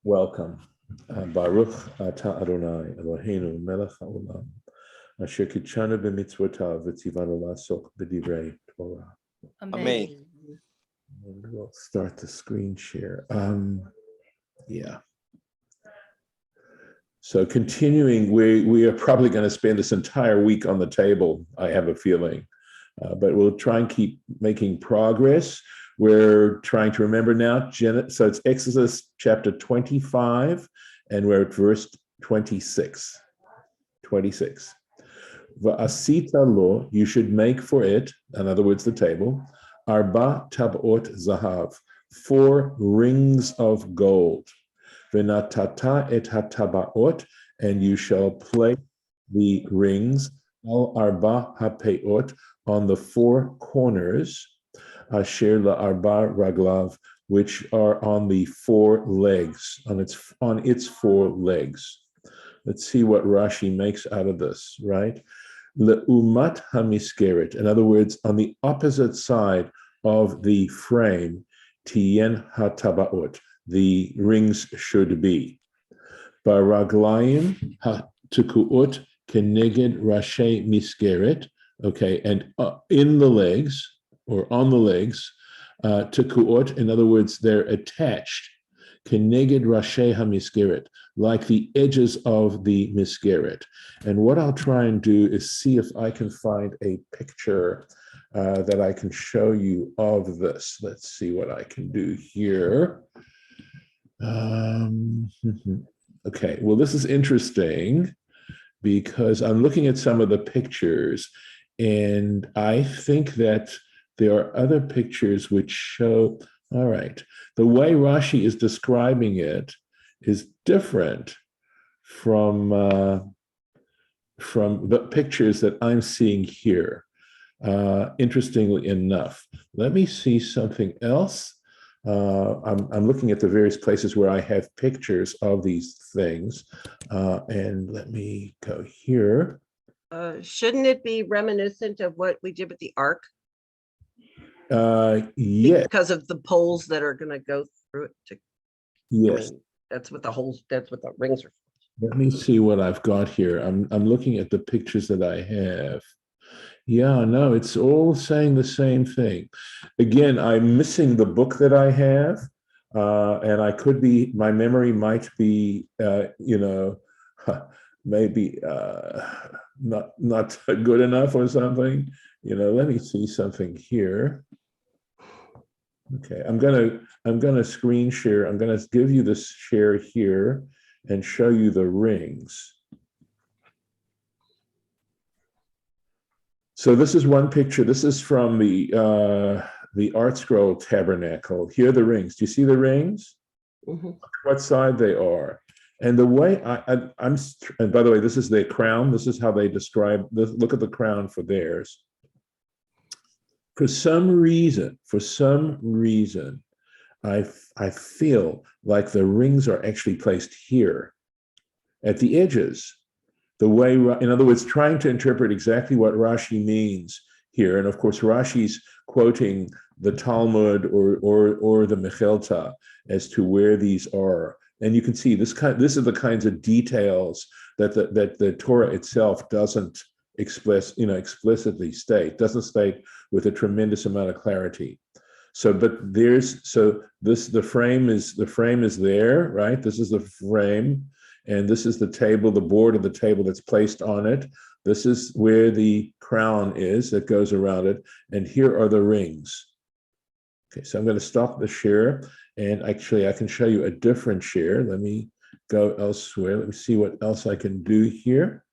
Welcome. Baruch atah Adonai Eloheinu melech haolam asher kitshanu b'mitzvotav v'tzivanu la'asok b'divrei Torah. Amen. And we'll start the screen share. Yeah. So continuing, we are probably going to spend this entire week on the table, I have a feeling. But we'll try and keep making progress. We're trying to remember now, so it's Exodus chapter 25, and we're at verse 26. 26. Va'asita lo, you should make for it, in other words, the table, arba tabot zahav, 4 rings of gold. V'natata et hatabaot, and you shall place the rings, al arba hapeot, on the 4 corners, asher la'arba raglav, which are on the 4 legs, on its 4 legs. Let's see what Rashi makes out of this, right? Le'umat hamiskeret, in other words, on the opposite side of the frame, tien hatabaot, the rings should be. Baraglayim hatukuot keneged rashi miskeret. Okay, and in the legs, or on the legs, tukuot, in other words, they're attached, keneged rashi hamiskeret, like the edges of the miskeret. And what I'll try and do is see if I can find a picture that I can show you of this. Let's see what I can do here. Okay, well, this is interesting because I'm looking at some of the pictures, and I think that there are other pictures which show, all right, the way Rashi is describing it is different from the pictures that I'm seeing here, interestingly enough. Let me see something else. I'm looking at the various places where I have pictures of these things, and let me go here. Shouldn't it be reminiscent of what we did with the ark? Yes. Because of the poles that are going to go through it. Yes. That's what the rings are. Let me see what I've got here. I'm looking at the pictures that I have. Yeah, no, it's all saying the same thing. Again, I'm missing the book that I have, and my memory might be, maybe not good enough or something. Let me see something here. Okay, I'm gonna screen share. I'm gonna give you this share here and show you the rings. So this is one picture. This is from the Art Scroll Tabernacle. Here are the rings. Do you see the rings? Mm-hmm. What side they are? And the way and by the way, this is their crown. This is how they describe this. Look at the crown for theirs. For some reason, I feel like the rings are actually placed here at the edges. The way, in other words, trying to interpret exactly what Rashi means here. And of course, Rashi's quoting the Talmud or the Mechelta as to where these are. And you can see this are the kinds of details that the Torah itself doesn't explicitly state, doesn't state with a tremendous amount of clarity. The frame is there, right? This is the frame, and this is the table, the board of the table that's placed on it. This is where the crown is that goes around it, and here are the rings. Okay, so I'm going to stop the share, and actually I can show you a different share. Let me go elsewhere. Let me see what else I can do here.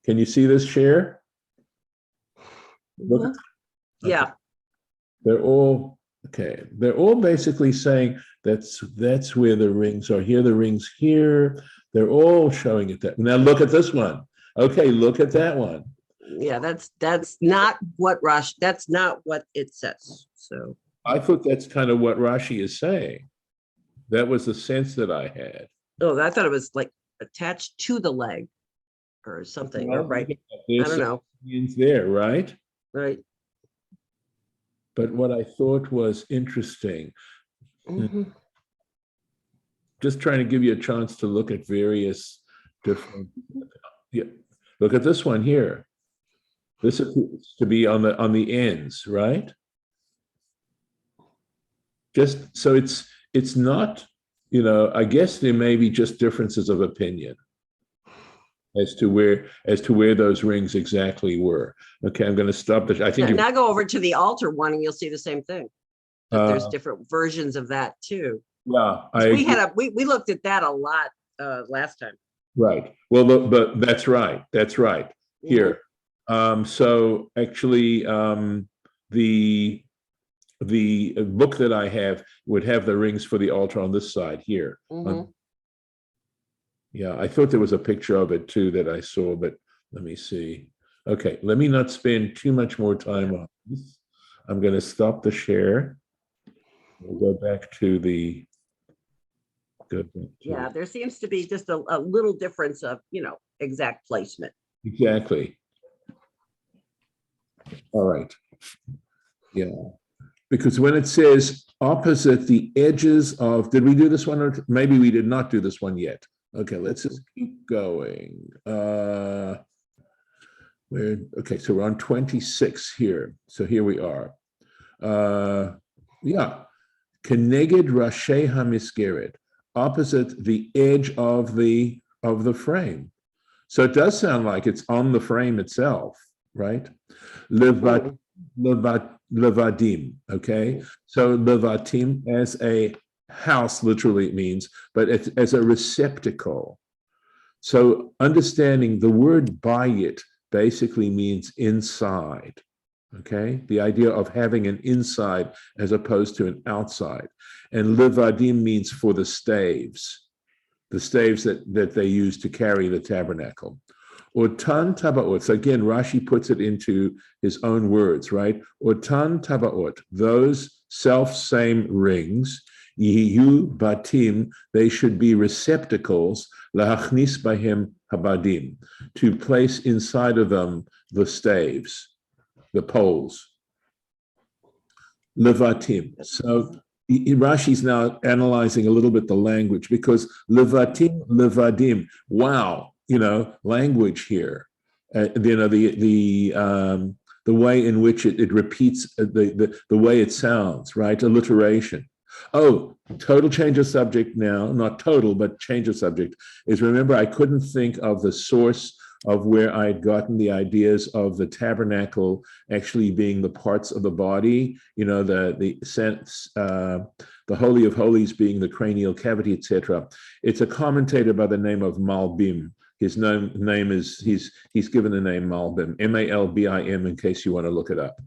Can you see this share? Mm-hmm. Yeah. Okay. They're all basically saying that's where the rings are. Here, the rings here. They're all showing it that. Now look at this one. Okay, look at that one. Yeah, that's not what Rashi. That's not what it says. So I thought that's kind of what Rashi is saying. That was the sense that I had. Oh, I thought it was like attached to the leg or something. Well, or right. I don't know. There, right? Right. But what I thought was interesting, mm-hmm. just trying to give you a chance to look at various different. Yeah, look at this one here. This appears to be on the ends, right? Just so it's not, I guess there may be just differences of opinion as to where those rings exactly were. Okay, I'm going to stop. I think Now go over to the altar one, and you'll see the same thing. That there's different versions of that too. Yeah, we looked at that a lot last time. Right. Well, but that's right. That's right. Here. So actually, the book that I have would have the rings for the altar on this side here. Yeah, I thought there was a picture of it too that I saw, but let me see. Okay, let me not spend too much more time on this. I'm going to stop the share. We'll go back to the. Yeah, there seems to be just a little difference of, exact placement. Exactly. All right. Yeah. Because when it says opposite the edges of, did we do this one? Or maybe we did not do this one yet. Okay, let's just keep going. Okay, so we're on 26 here. So here we are. Yeah. Keneged Rashi HaMiskeret, opposite the edge of the frame. So it does sound like it's on the frame itself, right? Levadim, okay? So levatim as a house, literally it means, but as a receptacle. So understanding the word bayit basically means inside, okay? The idea of having an inside as opposed to an outside. And levadim means for the staves that they use to carry the tabernacle. Otan tabaot. So again, Rashi puts it into his own words, right? Otan tabaot, those self-same rings, yihu batim, they should be receptacles, lahachnis bahem habadim, to place inside of them the staves, the poles. Levatim. So Rashi's now analyzing a little bit the language because levadim, wow, language here. The way in which it repeats the way it sounds, right? Alliteration. Oh, total change of subject now, not total, but change of subject is, remember, I couldn't think of the source of where I had gotten the ideas of the tabernacle actually being the parts of the body, the sense, the Holy of Holies being the cranial cavity, etc. It's a commentator by the name of Malbim. His name is, he's given the name Malbim, Malbim, in case you want to look it up.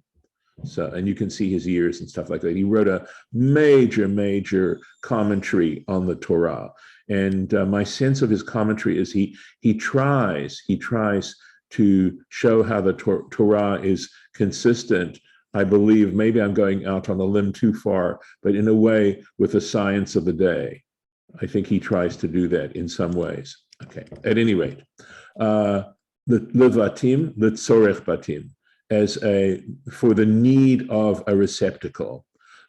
So, and you can see his ears and stuff like that. He wrote a major commentary on the Torah. And my sense of his commentary is he tries to show how the Torah is consistent. I believe, maybe I'm going out on a limb too far, but in a way with the science of the day. I think he tries to do that in some ways. Okay, at any rate, levatim, letzorech batim, for the need of a receptacle.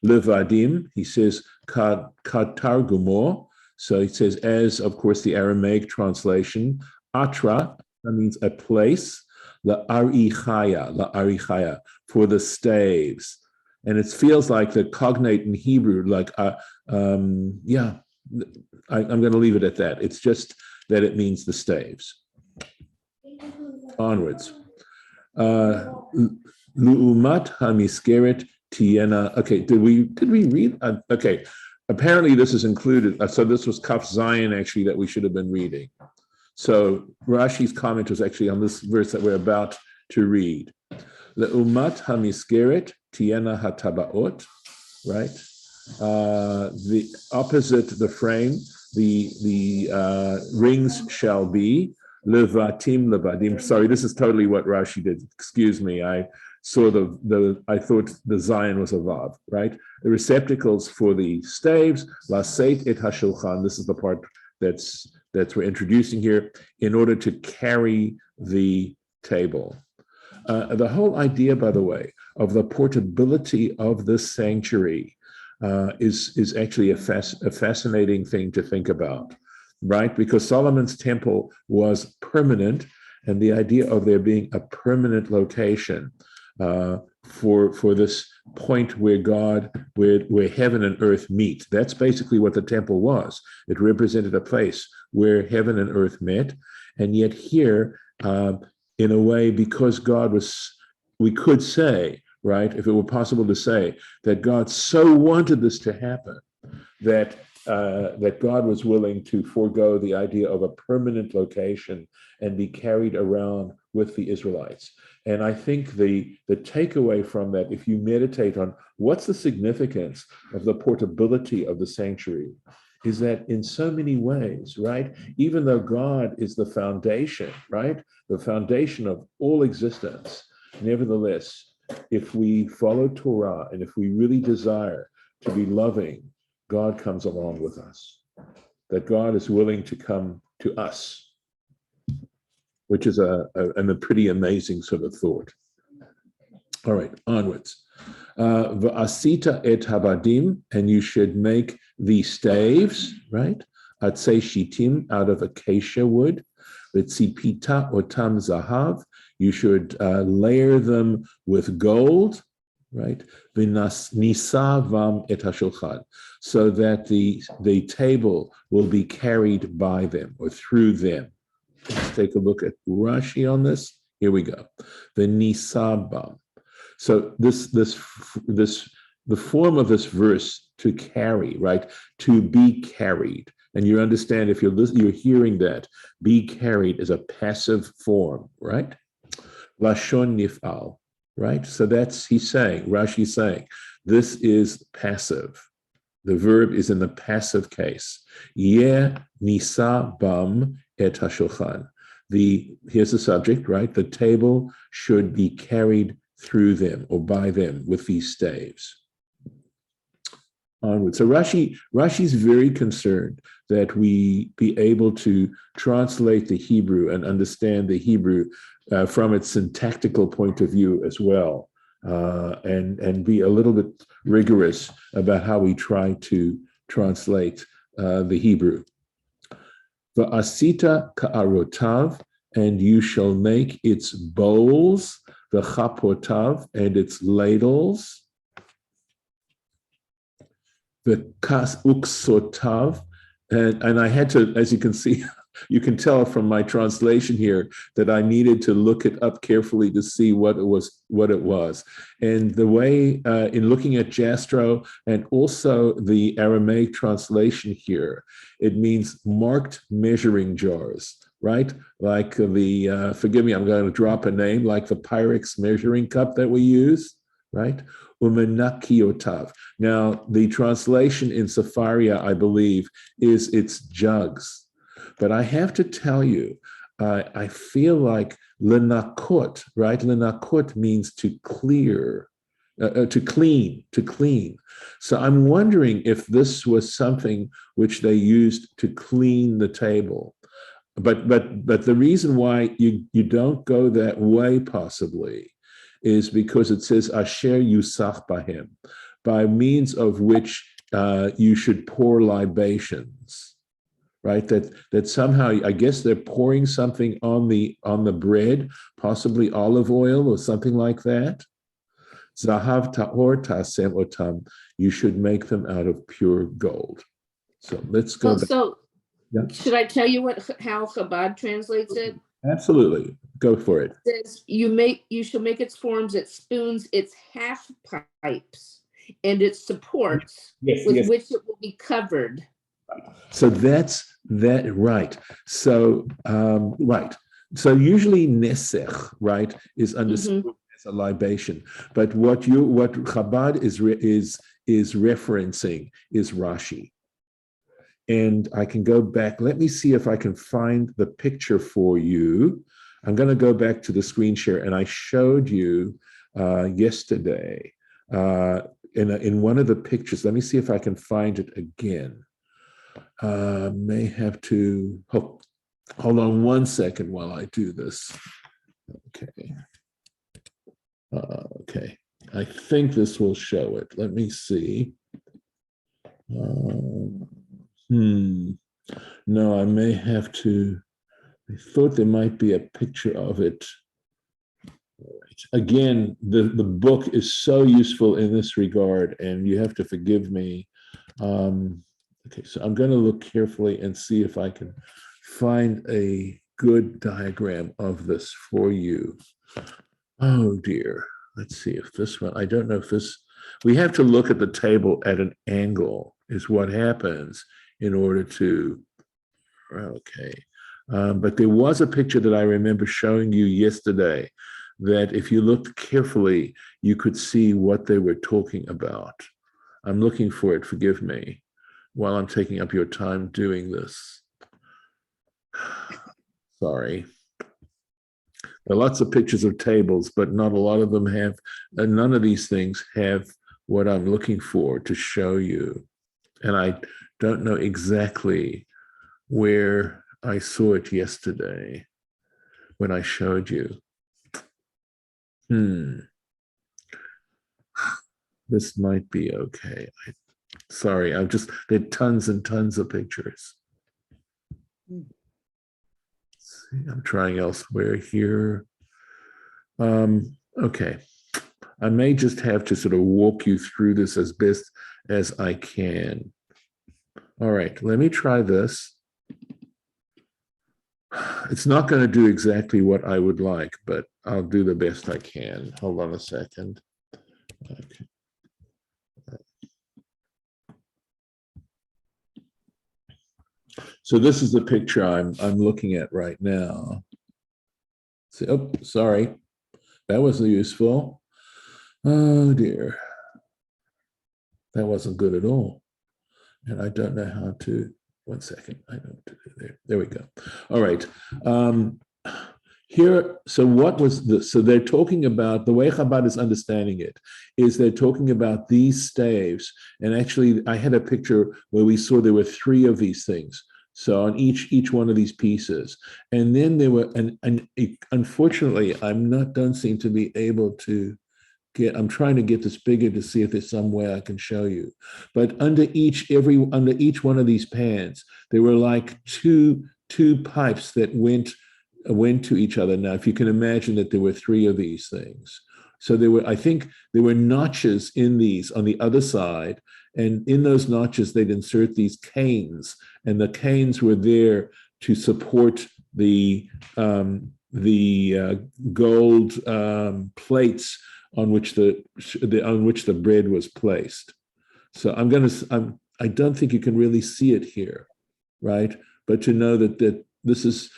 Levadim, he says, katargumo. So he says, as, of course, the Aramaic translation, atra, that means a place, la arichaya, for the staves. And it feels like the cognate in Hebrew, like, I'm going to leave it at that. It's just that it means the staves. Onwards. Lu'umat hamiskeret tiena. Okay, did we read? Okay. Apparently this is included. So this was Kaf Zion actually that we should have been reading. So Rashi's comment was actually on this verse that we're about to read. Le'umat hamiskeret tiena hatabaot, right? The opposite the frame, the rings shall be levadim. Sorry, this is totally what Rashi did. Excuse me. I saw I thought the Zion was a vav, right? The receptacles for the staves, laseit et hashulchan. This is the part that's we're introducing here in order to carry the table. The whole idea, by the way, of the portability of this sanctuary is actually a fascinating thing to think about, right? Because Solomon's temple was permanent, and the idea of there being a permanent location for this point where heaven and earth meet. That's basically what the temple was. It represented a place where heaven and earth met, and yet here, in a way, because God was, we could say, right, if it were possible to say that God so wanted this to happen that that God was willing to forego the idea of a permanent location and be carried around with the Israelites. And I think the takeaway from that, if you meditate on what's the significance of the portability of the sanctuary, is that in so many ways, right, even though God is the foundation, right, the foundation of all existence, nevertheless, if we follow Torah and if we really desire to be loving, God comes along with us, that God is willing to come to us, which is a pretty amazing sort of thought. All right, onwards. V'asita et habadim, and you should make the staves, right? Atzei shitim, out of acacia wood. V'tzipita otam zahav, you should layer them with gold, right? V'nisa vam et hashulchan, so that the table will be carried by them or through them. Let's take a look at Rashi on this. Here we go. The nisabam. So the form of this verse, to carry, right? To be carried. And you understand, if you're hearing that, be carried is a passive form, right? Lashon nif'al, right? So that's, Rashi's saying, this is passive. The verb is in the passive case. Yeh nisa bam et hashulchan. Here's the subject, right? The table should be carried through them or by them with these staves. Onward. So Rashi's very concerned that we be able to translate the Hebrew and understand the Hebrew from its syntactical point of view as well, and be a little bit rigorous about how we try to translate the Hebrew. Va'asita ka'arotav, and you shall make its bowls, the chapotav, and its ladles, the kas uksotav, and I had to, as you can see, you can tell from my translation here that I needed to look it up carefully to see what it was. And the way, in looking at Jastrow and also the Aramaic translation here, it means marked measuring jars, right? Like forgive me, I'm going to drop a name, like the Pyrex measuring cup that we use, right? Umenakiotav. Now, the translation in Sepharia, I believe, is its jugs. But I have to tell you, I feel like lenakot, right? Lenakot means to clear, to clean. So I'm wondering if this was something which they used to clean the table. But the reason why you don't go that way possibly is because it says asher yusach bahem, by means of which you should pour libations, right? That somehow, I guess they're pouring something on the bread, possibly olive oil or something like that. Zahav ta'or tasem otam, you should make them out of pure gold. So let's go back. So Yeah. Should I tell you how Chabad translates it? Absolutely. Go for it. It says, you shall make its forms, its spoons, its half pipes, and its supports with which it will be covered. So that's that, right. So right. So usually nesech, right, is understood as a libation. But what Chabad is referencing is Rashi. And I can go back. Let me see if I can find the picture for you. I'm going to go back to the screen share, and I showed you yesterday in one of the pictures. Let me see if I can find it again. May have to hold on one second while I do this. Okay. Okay. I think this will show it. Let me see. No, I may have to. I thought there might be a picture of it. Again, the book is so useful in this regard, and you have to forgive me. Okay, so I'm going to look carefully and see if I can find a good diagram of this for you. Oh dear. Let's see if this one, I don't know if this, we have to look at the table at an angle is what happens in order to, okay. But there was a picture that I remember showing you yesterday that if you looked carefully, you could see what they were talking about. I'm looking for it, forgive me, while I'm taking up your time doing this. Sorry. There are lots of pictures of tables, but not a lot of them have, none of these things have what I'm looking for to show you. And I don't know exactly where I saw it yesterday when I showed you. This might be okay. Sorry, there are tons and tons of pictures. See, I'm trying elsewhere here. Okay. I may just have to sort of walk you through this as best as I can. All right, let me try this. It's not going to do exactly what I would like, but I'll do the best I can. Hold on a second. Okay. So this is the picture I'm looking at right now. See, oh, sorry, that wasn't useful. Oh dear, that wasn't good at all. And I don't know how to, one second, I know what to do there. There we go. All right. Here, so what was this? So they're talking about, the way Chabad is understanding it, is they're talking about these staves. And actually, I had a picture where we saw there were 3 of these things. So on each one of these pieces. And then there were, and unfortunately, don't seem to be able to I'm trying to get this bigger to see if there's some way I can show you. But under each one of these pans, there were like two pipes that went to each other. Now, if you can imagine that there were 3 of these things. So I think there were notches in these on the other side. And in those notches, they'd insert these canes. And the canes were there to support the gold plates on which the bread was placed. So I don't think you can really see it here, right? But to know that this is,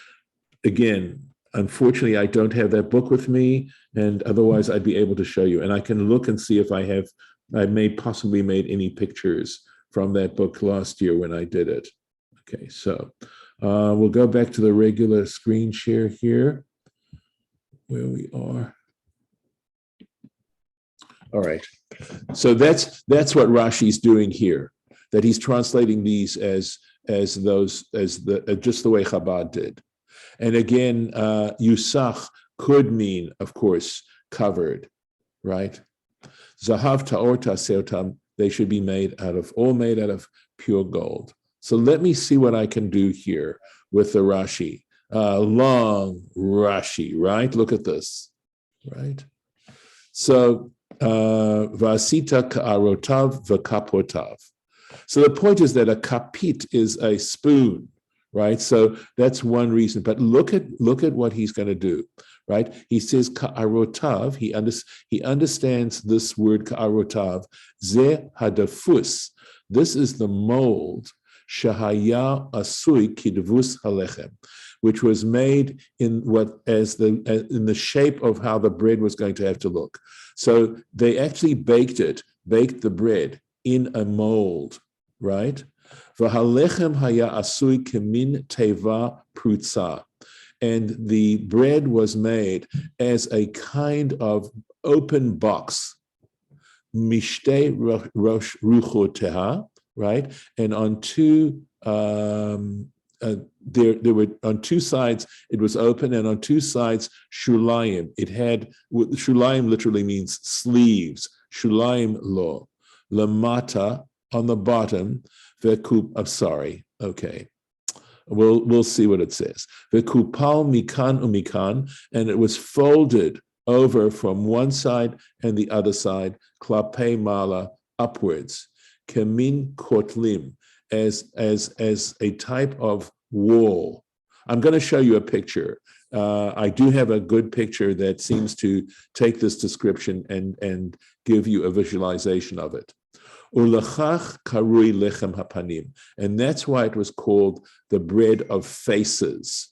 again, unfortunately, I don't have that book with me, and otherwise I'd be able to show you. And I can look and see if I may possibly made any pictures from that book last year when I did it. Okay, so we'll go back to the regular screen share here, where we are. All right, so that's what Rashi's doing here. That he's translating these as just the way Chabad did. And again, Yusach could mean, of course, covered, right? Zahav ta'or ta'seotam, they should be all made out of pure gold. So let me see what I can do here with the Rashi. Long Rashi, right? Look at this, right? So, Vasita ka'arotav v'kapotav. So the point is that a kapit is a spoon, right? So that's one reason. But look at what he's going to do, right? He says ka'arotav. He understands this word ka'arotav. Ze hadafus. This is the mold. Shahaya asui kidvus halechem, which was made in the shape of how the bread was going to have to look. So they actually baked the bread in a mold, right? V'halechem haya asui kemin teva prutza, and the bread was made as a kind of open box, mishte rosh ruchoteha, right? And on 2 there were on 2 sides it was open, and on 2 sides shulayim. It had, shulayim literally means sleeves. Shulayim lo lamata on the bottom, I'm sorry, okay. We'll see what it says. V'kupal mikan umikan, and it was folded over from one side and the other side, klape mala, upwards, kemin kotlim, as a type of wall. I'm going to show you a picture. I do have a good picture that seems to take this description and give you a visualization of it. Ulachach karui lechem hapanim, and that's why it was called the bread of faces.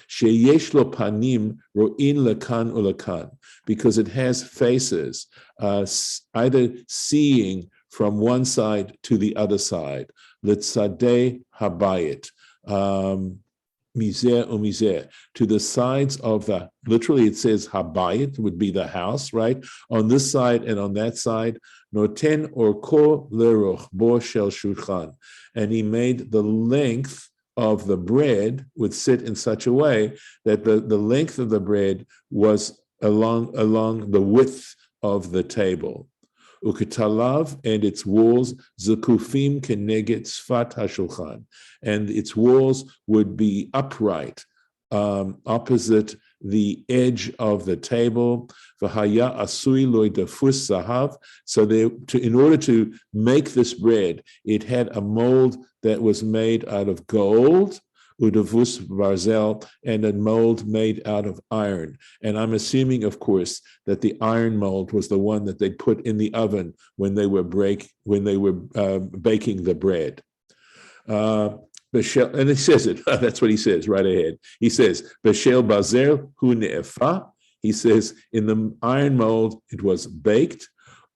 Sheyesh lo panim ro'in lekan ulekan, because it has faces, either seeing from one side to the other side. Litzadei habayit, mizer umizer, to the sides of the, literally it says habayit would be the house, right? On this side and on that side. Noten orko lerochbo shel shulchan, and he made the length of the bread would sit in such a way that the length of the bread was along the width of the table. Uketalav, and its walls, zakufim keneged sfat hashulchan, and its walls would be upright, opposite the edge of the table. V'haya asui loy dafus zahav. So in order to make this bread, it had a mold that was made out of gold, udavus barzel, and a mold made out of iron. And I'm assuming, of course, that the iron mold was the one that they put in the oven when they were baking the bread. And he says it, that's what he says right ahead. He says, Beshel Bazel hu ne'efa. He says, in the iron mold, it was baked.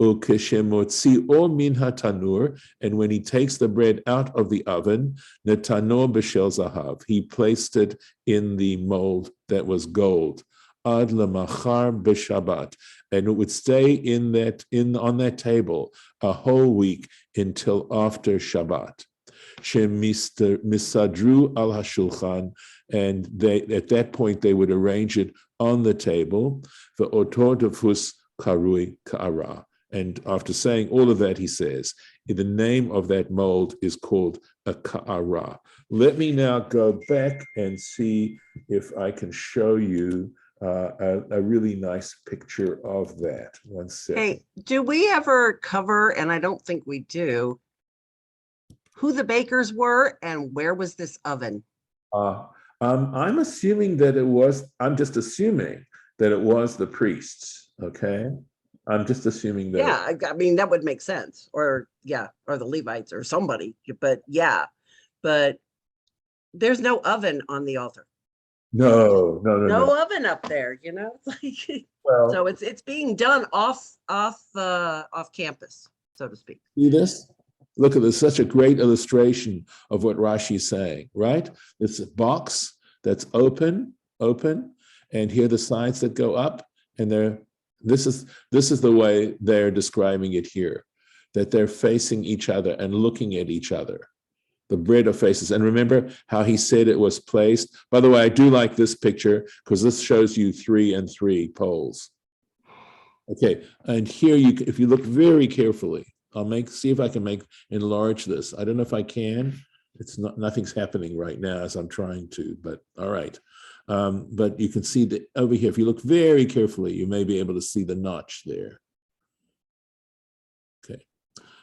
Ukeshemotzi min hatanur, and when he takes the bread out of the oven, netano b'shel zahav, he placed it in the mold that was gold. Ad lemachar b'shabbat, and it would stay on that table a whole week until after Shabbat. Misadru al hashulchan, and at that point they would arrange it on the table. The otor defus karui ka'ara. And after saying all of that, he says, the name of that mold is called a ka'ara. Let me now go back and see if I can show you a really nice picture of that. One second. Hey, do we ever cover, and I don't think we do, who the bakers were and where was this oven? I'm assuming that it was, I'm just assuming that it was the priests, okay? I'm just assuming that. Yeah, I mean, that would make sense. Or the Levites or somebody, but there's no oven on the altar. No oven up there, It's like, well, so it's being done off campus, so to speak. See this? Look at this, such a great illustration of what Rashi is saying, right? It's a box that's open, and here are the sides that go up, and this is the way they're describing it here, that they're facing each other and looking at each other. The bread of faces. And remember how he said it was placed? By the way, I do like this picture because this shows you 3 and 3 poles. Okay, and here if you look very carefully, see if I can enlarge this. I don't know if I can. Nothing's happening right now as I'm trying to, but all right. But you can see that over here, if you look very carefully, you may be able to see the notch there. Okay.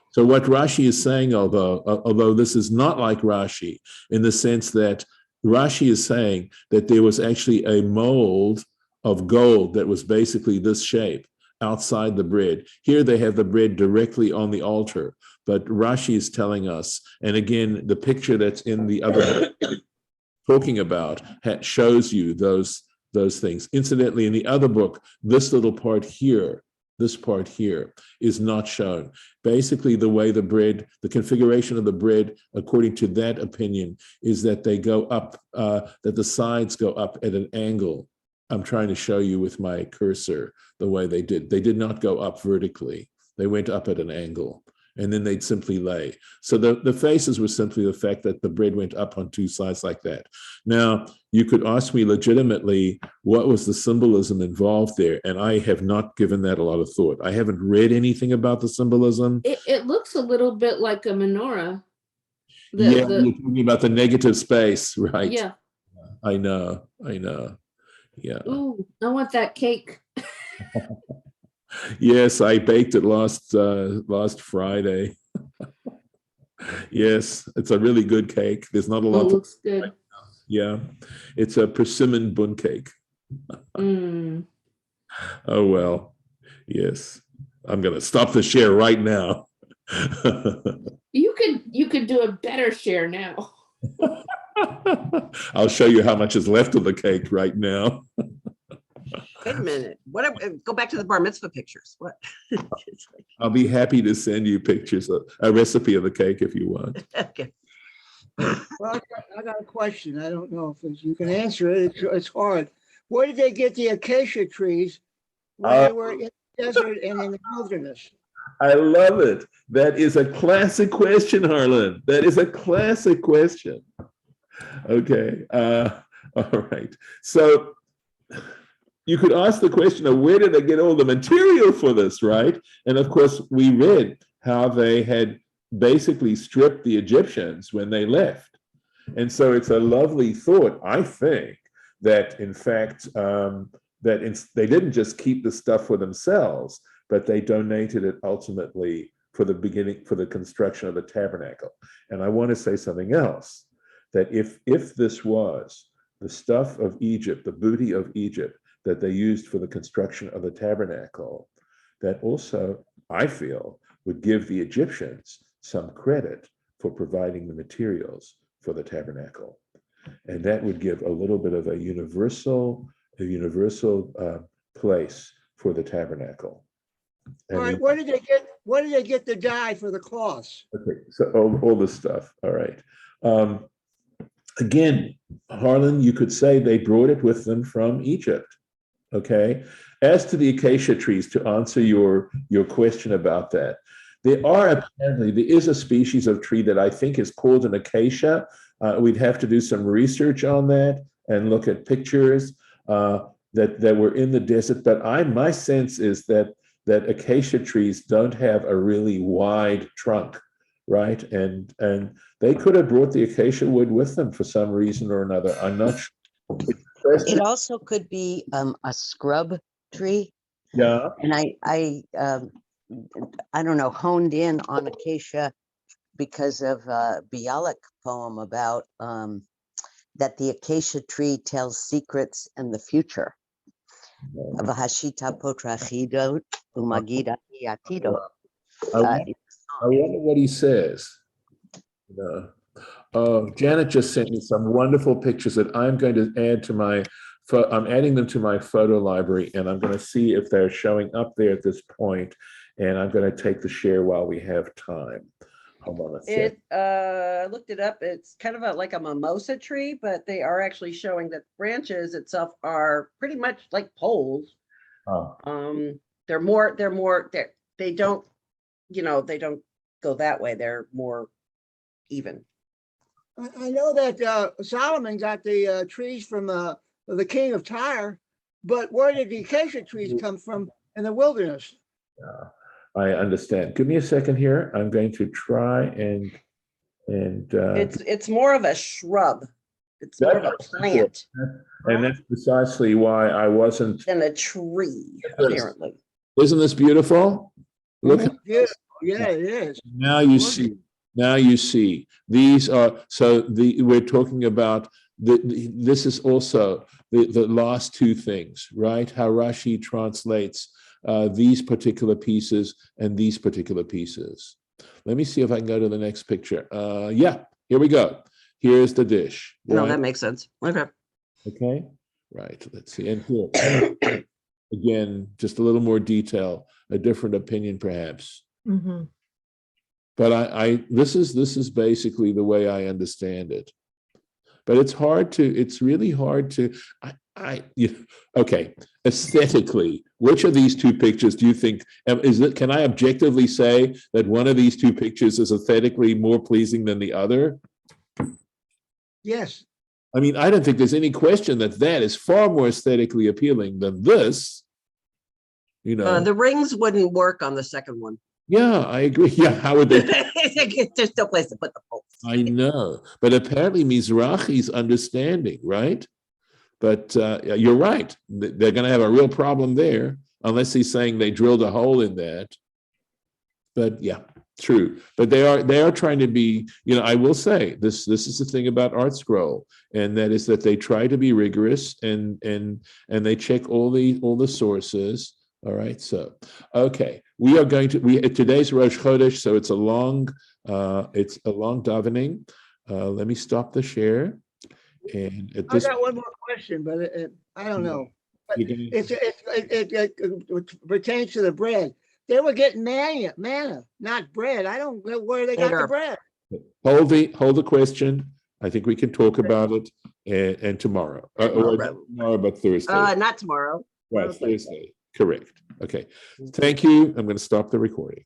So what Rashi is saying, although this is not like Rashi, in the sense that Rashi is saying that there was actually a mold of gold that was basically this shape outside the bread. Here they have the bread directly on the altar, but Rashi is telling us, and again, the picture that's in the other talking about shows you those things. Incidentally, in the other book, this little part here, this part here is not shown. Basically, the way the configuration of the bread, according to that opinion, is that they go up, that the sides go up at an angle. I'm trying to show you with my cursor the way they did. They did not go up vertically. They went up at an angle. and then they'd simply lay. So the faces were simply the fact that the bread went up on two sides like that. Now, you could ask me legitimately, what was the symbolism involved there? And I have not given that a lot of thought. I haven't read anything about the symbolism. It looks a little bit like a menorah. You're talking about the negative space, right? Yeah. I know. Yeah. Ooh, I want that cake. Yes, I baked it last Friday. Yes, it's a really good cake. There's not a lot. It looks good. Yeah, it's a persimmon bun cake. Oh well, yes. I'm gonna stop the share right now. You could do a better share now. I'll show you how much is left of the cake right now. Wait a minute. Go back to the bar mitzvah pictures. What? I'll be happy to send you pictures of a recipe of the cake if you want. Okay. Well, I got a question. I don't know if you can answer it. It's hard. Where did they get the acacia trees when they were in the desert and in the wilderness? I love it. That is a classic question, Harlan. That is a classic question. Okay. All right. So you could ask the question of where did they get all the material for this, right? And of course, we read how they had basically stripped the Egyptians when they left. And so it's a lovely thought, I think, that in fact, they didn't just keep the stuff for themselves, but they donated it ultimately for the construction of the tabernacle. And I want to say something else, that if this was the stuff of Egypt, the booty of Egypt that they used for the construction of the tabernacle, that also, I feel, would give the Egyptians some credit for providing the materials for the tabernacle. And that would give a little bit of a universal place for the tabernacle. All right, where did they get the dye for the cloths? Okay, so all this stuff. All right. Again, Harlan, you could say they brought it with them from Egypt. Okay. As to the acacia trees, to answer your question about that, there is a species of tree that I think is called an acacia. We'd have to do some research on that and look at pictures that were in the desert. But my sense is that acacia trees don't have a really wide trunk, right? And they could have brought the acacia wood with them for some reason or another. I'm not sure. It also could be a scrub tree. Yeah. And I don't know, honed in on acacia because of a Bialik poem about that the acacia tree tells secrets in the future. Vahashita potrachido umagida yatido. I wonder what he says. Janet just sent me some wonderful pictures that I'm going to add to I'm adding them to my photo library, and I'm going to see if they're showing up there at this point, and I'm going to take the share while we have time. Hold on a second. I looked it up. It's kind of like a mimosa tree, but they are actually showing that branches itself are pretty much like poles. Oh. They don't, they don't go that way. They're more even. I know that Solomon got the trees from the king of Tyre, but where did the acacia trees come from in the wilderness? I understand. Give me a second here. I'm going to try and it's more of a shrub. It's more of a plant. And that's precisely why I wasn't. Than a tree, apparently. Isn't this beautiful? Look. Yeah, it is. Now you see. Now you see. These are we're talking about this is also the last two things, right? How Rashi translates these particular pieces and these particular pieces. Let me see if I can go to the next picture. Yeah, here we go. Here's the dish. No, right? that makes sense. Okay. Okay, right. Let's see. And here, again, just a little more detail, a different opinion, perhaps. Mm-hmm. But this is basically the way I understand it. but it's really hard to, okay, aesthetically, which of these two pictures do you think, can I objectively say that one of these two pictures is aesthetically more pleasing than the other? Yes. I mean, I don't think there's any question that is far more aesthetically appealing than this. The rings wouldn't work on the second one. Yeah, I agree. Yeah, how would they? There's no place to put the poles. I know, but apparently Mizrahi's understanding, right? But you're right. They're going to have a real problem there, unless he's saying they drilled a hole in that. But yeah, true. But they are trying to be, I will say this is the thing about Art Scroll, and that is that they try to be rigorous and they check all the sources. All right. So, okay, we are going to today's Rosh Chodesh, so it's a long davening. Let me stop the share. And at this, I got one more question, but I don't know. But it pertains to the bread. They were getting manna, not bread. I don't know where they got the bread. Hold the question. I think we can talk about it and tomorrow. Or tomorrow, but Thursday. Not tomorrow. Right, Thursday. Correct. Okay. Thank you. I'm going to stop the recording.